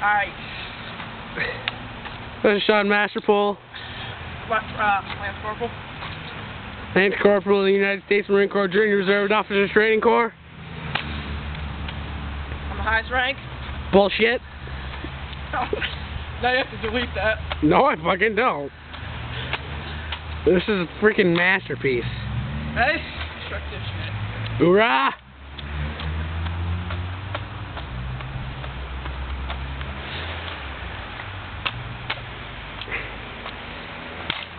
Alright. This is Sean Masterpool. Lance Corporal. Lance Corporal of the United States Marine Corps Junior Reserve Officers Training Corps. I'm the highest rank. Bullshit. Oh, now you have to delete that. No, I fucking don't. This is a freaking masterpiece. Hey? Check this shit. Hoorah!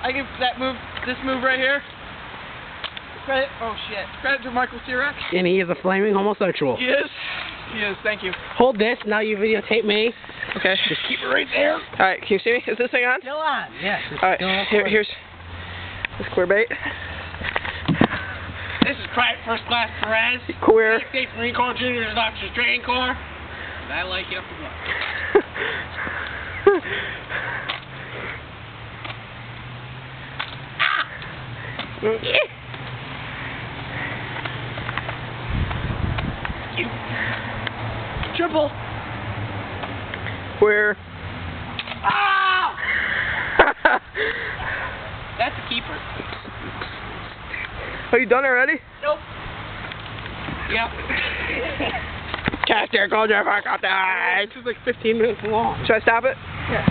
I give this move right here, credit, credit to Michael Sirac. And he is a flaming homosexual. He is, thank you. Hold this, now you videotape me. Okay. Just keep it right there. Alright, can you see me? Is this thing on? Still on, yes. Alright, here's this queer bait. This is Private First Class Perez. Queer. United States Marine Corps Junior Officers Training Corps. And I like you up the butt. You. Triple. Queer. Ah! That's a keeper. Are you done already? Nope. Yep. Cast your gold, your fuck out there. This is like 15 minutes long. Should I stop it? Yeah.